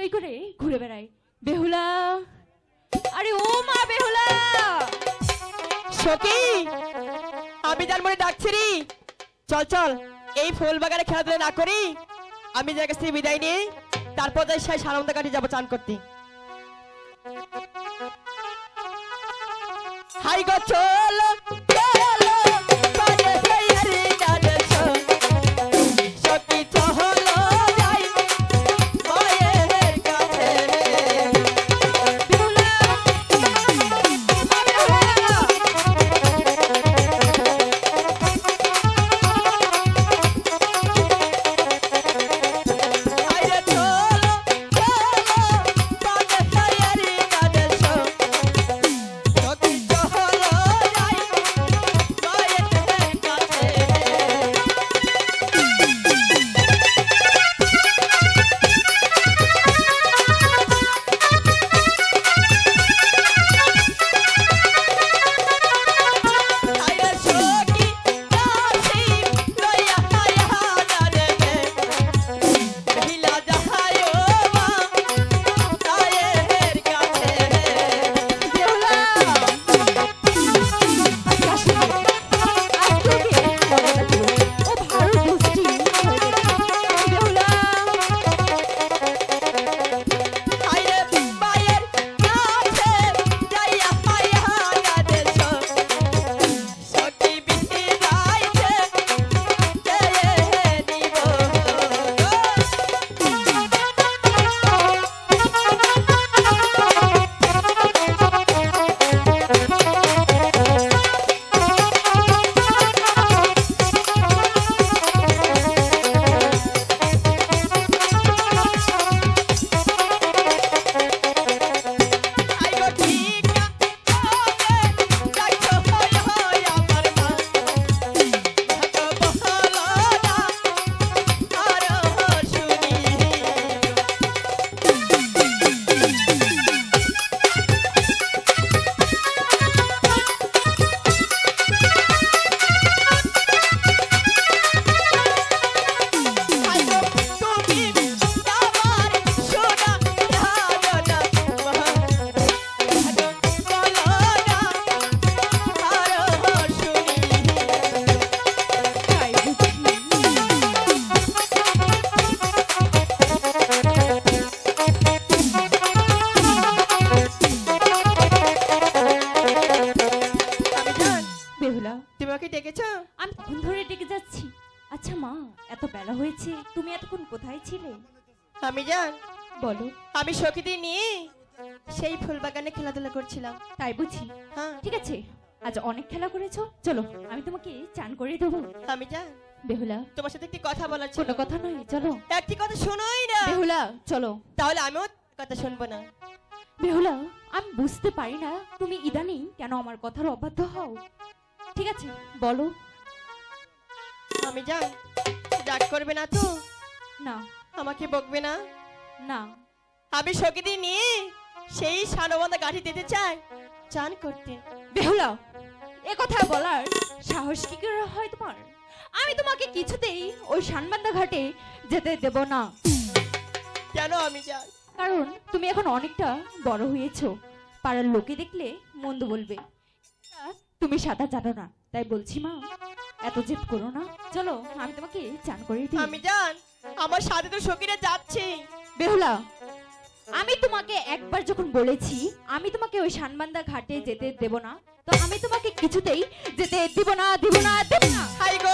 টই করে ঘুরে বেড়ায়। বেহুলা, আরে ও মা বেহুলা, সখী আমি যার মনে ডাকছি রে, চল চল এই ফুল বাগানে খেলাধুলা না করি, আমি যার কাছ থেকে বিদায় নিয়ে তারপর যাই সেই সানন্দা কাটি যাবো চান করতে। হাই গো চলো চলো বাজে সাইয়ারি গানে সখী চলো যাই মায়ের কাছে। বেহুলা, আরে চলো চলো বাজে সাইয়ারি গানে সখী চলো যাই মায়ের কাছে। আরে সখী কাশি লইয়া হায়া জানে হিলা যাহায়ো মা মায়ের কাছে। বেহুলা, ও ভালো দুষ্টি হয়ে গেছে। বেহুলা, আরে মায়ের কাছে যাইয়া হায়া জানে সখী বিটি যাইছে কে নিব। আই গো ঠিক আছে যাইছো হয় হয় আমার মা ভাগ বহলো না আর শুনি। আই গো তুমি আমার সোনা জানো না মা বলো না আর শুনি। তাই বুঝি। আমি জান বেহুলা, তুমি আমাকে ডেকেছো? আমি কখন ধরে ডেকে যাচ্ছি। আচ্ছা মা, এত বেলা হয়েছে, তুমি এতক্ষণ কোথায় ছিলে? আমি জান বলো। আমি সখীদের নিয়ে সেই ফুল বাগানে খেলাধুলা করছিলাম। তাই বুঝি। হ্যাঁ ঠিক আছে, আজ অনেক খেলা করেছো, চলো আমি তোমাকে চান করে দেবো। আমি জান বেহুলা, তোমার সাথে একটি কথা বলার ছিল। কোনো কথা নয়, চলো। একটি কথা শোনোই না। বেহুলা, চলো। তাহলে আমিও কথা শুনবো না। বেহুলা, আমি বুঝতে পারি না তুমি ইদানিং কেন আমার কথার অবাধ্য হও। ঠিক আছে, বলো। আমি জান রাগ করবে না তো? না, আমাকে বকবে না? না। আমি সখীদের নিয়ে সেই সানবন্ধা গাঠি দিতে চাই চান করতে। বেহুলা, এ কথা বলার সাহস কি করে হয় তোমার? আমি তোমাকে কিছুতেই ওই শানবান্দা ঘাটে যেতে দেব না। কেন আমি জান? কারণ তুমি এখন অনেকটা বড় হয়েছো, পাড়ার লোকে দেখলে মন্দ বলবে। তুমি সাঁতার জানো না, তাই বলছি মা, এত জেদ করো না, চলো আমি তোমাকে চান করে দিই। আমি জান আমার সাথে তো সখীরা যাচ্ছে। বেহুলা, আমি তোমাকে একবার যখন বলেছি আমি তোমাকে ওই শানবান্দা ঘাটে যেতে দেব না, তো আমি তোমাকে কিছুতেই যেতে দিব না, দিব না, দিব না। হাই গো